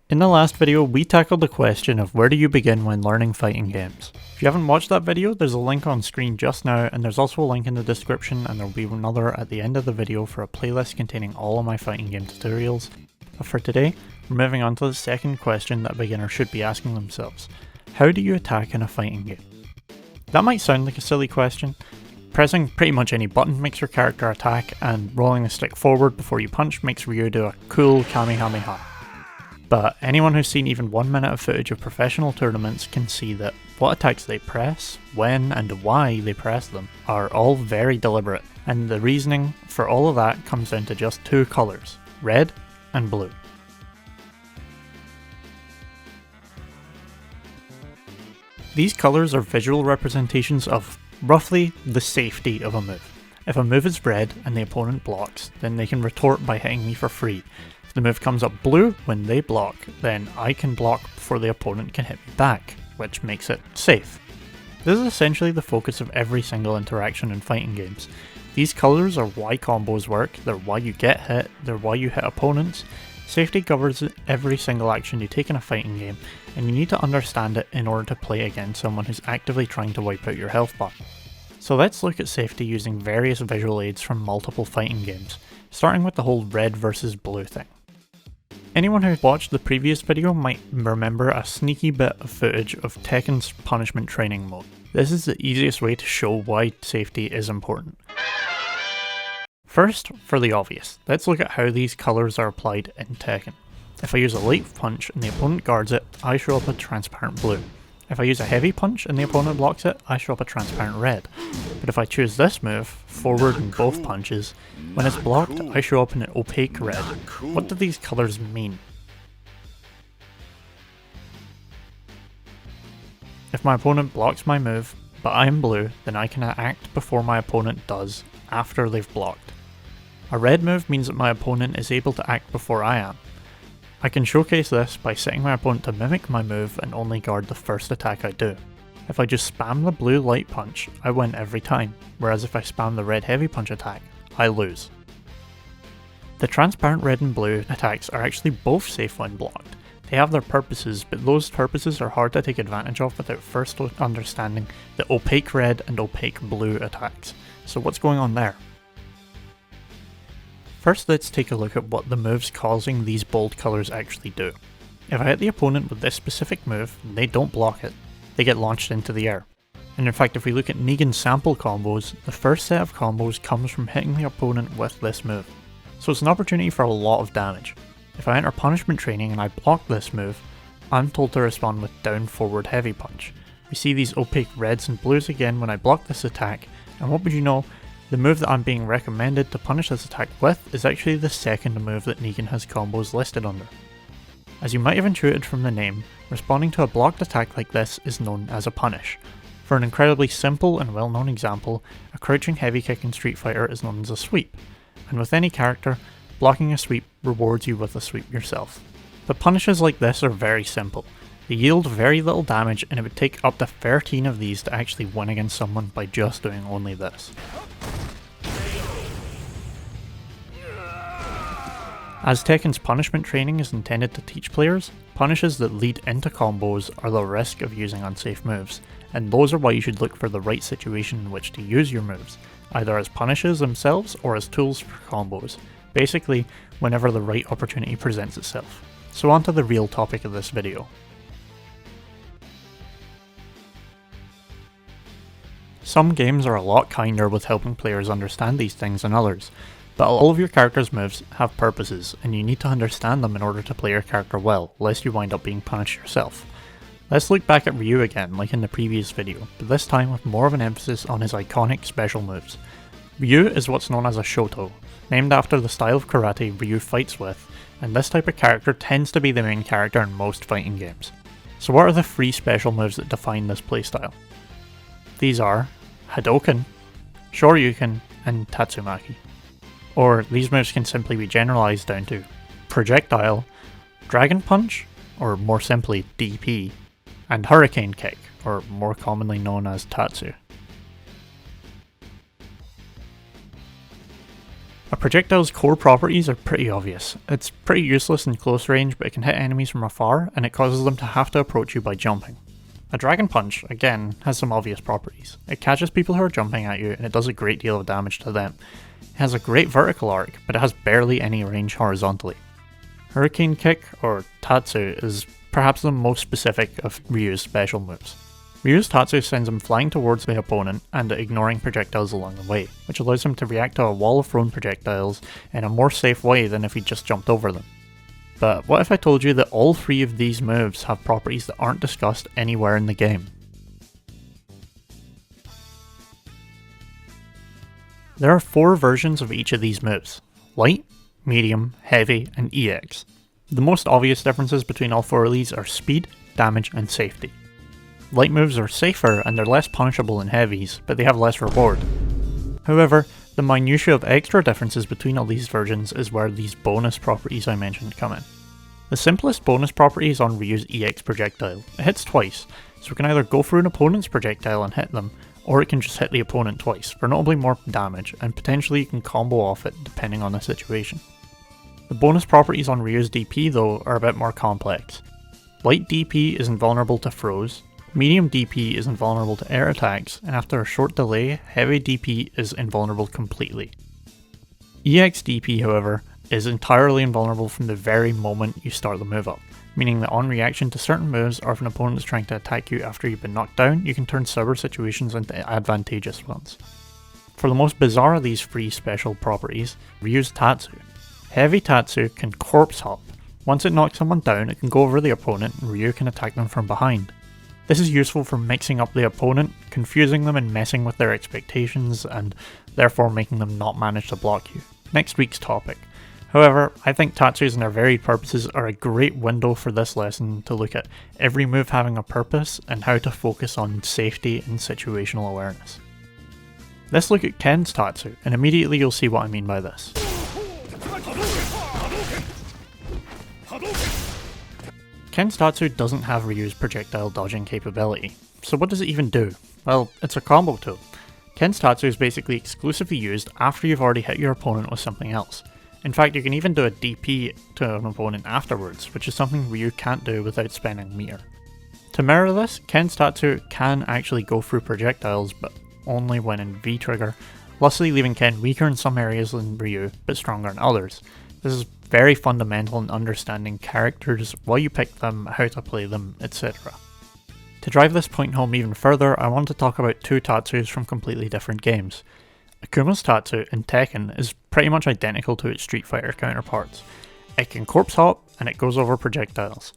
In the last video, we tackled the question of where do you begin when learning fighting games. If you haven't watched that video, there's a link on screen just now, and there's also a link in the description, and there'll be another at the end of the video for a playlist containing all of my fighting game tutorials. But for today, we're moving on to the second question that beginners should be asking themselves. How do you attack in a fighting game? That might sound like a silly question. Pressing pretty much any button makes your character attack, and rolling the stick forward before you punch makes Ryu do a cool Kamehameha. But anyone who's seen even 1 minute of footage of professional tournaments can see that what attacks they press, when and why they press them are all very deliberate, and the reasoning for all of that comes down to just two colours, red and blue. These colours are visual representations of roughly the safety of a move. If a move is red and the opponent blocks, then they can retort by hitting me for free. If the move comes up blue when they block, then I can block before the opponent can hit me back, which makes it safe. This is essentially the focus of every single interaction in fighting games. These colours are why combos work, they're why you get hit, they're why you hit opponents. Safety governs every single action you take in a fighting game, and you need to understand it in order to play against someone who's actively trying to wipe out your health bar. So let's look at safety using various visual aids from multiple fighting games, starting with the whole red versus blue thing. Anyone who watched the previous video might remember a sneaky bit of footage of Tekken's punishment training mode. This is the easiest way to show why safety is important. First, for the obvious, let's look at how these colours are applied in Tekken. If I use a light punch and the opponent guards it, I show up a transparent blue. If I use a heavy punch and the opponent blocks it, I show up a transparent red. But if I choose this move, forward in both punches, when it's blocked, I show up in an opaque red. What do these colours mean? If my opponent blocks my move, but I'm blue, then I can act before my opponent does, after they've blocked. A red move means that my opponent is able to act before I am. I can showcase this by setting my opponent to mimic my move and only guard the first attack I do. If I just spam the blue light punch, I win every time, whereas if I spam the red heavy punch attack, I lose. The transparent red and blue attacks are actually both safe when blocked. They have their purposes, but those purposes are hard to take advantage of without first understanding the opaque red and opaque blue attacks. So what's going on there? First, let's take a look at what the moves causing these bold colours actually do. If I hit the opponent with this specific move, and they don't block it, they get launched into the air. And in fact, if we look at Negan's sample combos, the first set of combos comes from hitting the opponent with this move. So it's an opportunity for a lot of damage. If I enter punishment training and I block this move, I'm told to respond with down forward heavy punch. We see these opaque reds and blues again when I block this attack, and what would you know, the move that I'm being recommended to punish this attack with is actually the second move that Negan has combos listed under. As you might have intuited from the name, responding to a blocked attack like this is known as a punish. For an incredibly simple and well known example, a crouching heavy kick in Street Fighter is known as a sweep, and with any character, blocking a sweep rewards you with a sweep yourself. The punishes like this are very simple. They yield very little damage, and it would take up to 13 of these to actually win against someone by just doing only this. As Tekken's punishment training is intended to teach players, punishes that lead into combos are the risk of using unsafe moves, and those are why you should look for the right situation in which to use your moves, either as punishes themselves or as tools for combos, basically whenever the right opportunity presents itself. So on to the real topic of this video. Some games are a lot kinder with helping players understand these things than others, but all of your character's moves have purposes, and you need to understand them in order to play your character well, lest you wind up being punished yourself. Let's look back at Ryu again, like in the previous video, but this time with more of an emphasis on his iconic special moves. Ryu is what's known as a Shoto, named after the style of karate Ryu fights with, and this type of character tends to be the main character in most fighting games. So what are the 3 special moves that define this playstyle? These are Hadoken, Shoryuken, and Tatsumaki. Or these moves can simply be generalised down to Projectile, Dragon Punch, or more simply DP, and Hurricane Kick, or more commonly known as Tatsu. A projectile's core properties are pretty obvious. It's pretty useless in close range, but it can hit enemies from afar, and it causes them to have to approach you by jumping. A Dragon Punch, again, has some obvious properties. It catches people who are jumping at you, and it does a great deal of damage to them. It has a great vertical arc, but it has barely any range horizontally. Hurricane Kick, or Tatsu, is perhaps the most specific of Ryu's special moves. Ryu's Tatsu sends him flying towards the opponent and ignoring projectiles along the way, which allows him to react to a wall of thrown projectiles in a more safe way than if he just jumped over them. But what if I told you that all three of these moves have properties that aren't discussed anywhere in the game? There are 4 versions of each of these moves: Light, Medium, Heavy, and EX. The most obvious differences between all 4 of these are speed, damage, and safety. Light moves are safer and they're less punishable than heavies, but they have less reward. However, the minutiae of extra differences between all these versions is where these bonus properties I mentioned come in. The simplest bonus property is on Ryu's EX projectile. It hits twice, so it can either go through an opponent's projectile and hit them, or it can just hit the opponent twice, for notably more damage, and potentially you can combo off it depending on the situation. The bonus properties on Ryu's DP though are a bit more complex. Light DP is invulnerable to throws, Medium DP is invulnerable to air attacks, and after a short delay, Heavy DP is invulnerable completely. EX DP, however, is entirely invulnerable from the very moment you start the move up, meaning that on reaction to certain moves, or if an opponent is trying to attack you after you've been knocked down, you can turn sour situations into advantageous ones. For the most bizarre of these 3 special properties, Ryu's Tatsu. Heavy Tatsu can corpse hop. Once it knocks someone down, it can go over the opponent and Ryu can attack them from behind. This is useful for mixing up the opponent, confusing them and messing with their expectations, and therefore making them not manage to block you. Next week's topic. However, I think Tatsus and their varied purposes are a great window for this lesson to look at every move having a purpose and how to focus on safety and situational awareness. Let's look at Ken's Tatsu, and immediately you'll see what I mean by this. Ken's Tatsu doesn't have Ryu's projectile dodging capability, so what does it even do? Well, it's a combo tool. Ken's Tatsu is basically exclusively used after you've already hit your opponent with something else. In fact, you can even do a DP to an opponent afterwards, which is something Ryu can't do without spending meter. To mirror this, Ken's Tatsu can actually go through projectiles, but only when in V-trigger, thusly leaving Ken weaker in some areas than Ryu, but stronger in others. This is very fundamental in understanding characters, why you pick them, how to play them, etc. To drive this point home even further, I want to talk about 2 Tatsus from completely different games. Akuma's Tatsu in Tekken is pretty much identical to its Street Fighter counterparts. It can corpse hop and it goes over projectiles.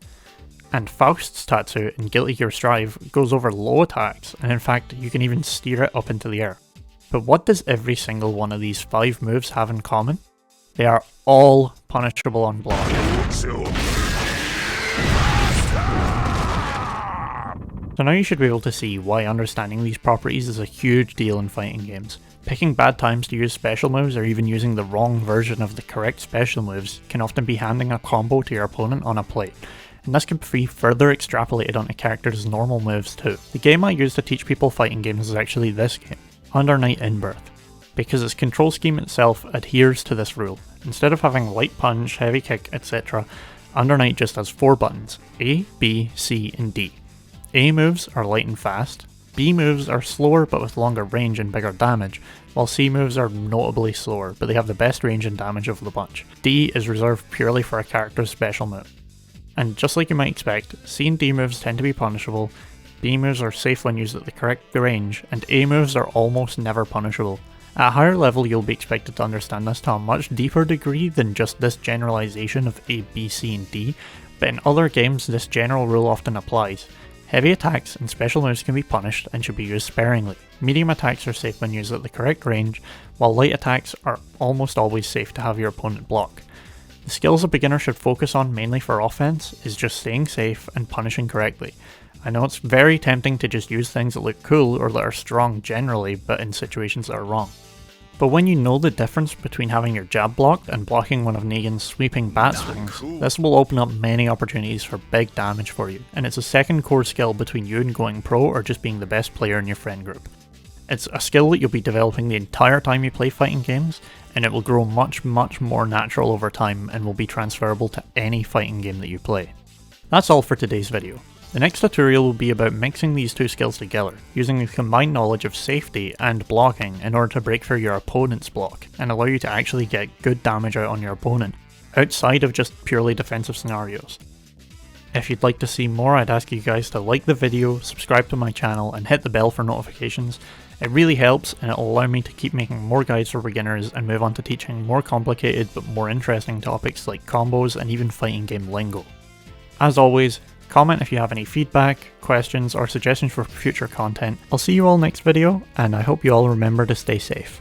And Faust's Tatsu in Guilty Gear Strive goes over low attacks, and in fact you can even steer it up into the air. But what does every single one of these 5 moves have in common? They are all punishable on block. So now you should be able to see why understanding these properties is a huge deal in fighting games. Picking bad times to use special moves or even using the wrong version of the correct special moves can often be handing a combo to your opponent on a plate, and this can be further extrapolated onto characters' normal moves too. The game I use to teach people fighting games is actually this game, Under Night In-Birth, because its control scheme itself adheres to this rule. Instead of having light punch, heavy kick, etc., Under Night just has 4 buttons, A, B, C, and D. A moves are light and fast, B moves are slower but with longer range and bigger damage, while C moves are notably slower but they have the best range and damage of the bunch. D is reserved purely for a character's special move. And just like you might expect, C and D moves tend to be punishable, B moves are safe when used at the correct range, and A moves are almost never punishable. At a higher level you'll be expected to understand this to a much deeper degree than just this generalization of A, B, C and D, but in other games this general rule often applies. Heavy attacks and special moves can be punished and should be used sparingly. Medium attacks are safe when used at the correct range, while light attacks are almost always safe to have your opponent block. The skills a beginner should focus on mainly for offense is just staying safe and punishing correctly. I know it's very tempting to just use things that look cool or that are strong generally, but in situations that are wrong. But when you know the difference between having your jab blocked and blocking one of Negan's sweeping bat swings, this will open up many opportunities for big damage for you, and it's a second core skill between you and going pro or just being the best player in your friend group. It's a skill that you'll be developing the entire time you play fighting games, and it will grow much more natural over time and will be transferable to any fighting game that you play. That's all for today's video. The next tutorial will be about mixing these two skills together, using the combined knowledge of safety and blocking in order to break through your opponent's block, and allow you to actually get good damage out on your opponent, outside of just purely defensive scenarios. If you'd like to see more, I'd ask you guys to like the video, subscribe to my channel, and hit the bell for notifications. It really helps, and it'll allow me to keep making more guides for beginners and move on to teaching more complicated but more interesting topics like combos and even fighting game lingo. As always, comment if you have any feedback, questions, or suggestions for future content. I'll see you all next video, and I hope you all remember to stay safe.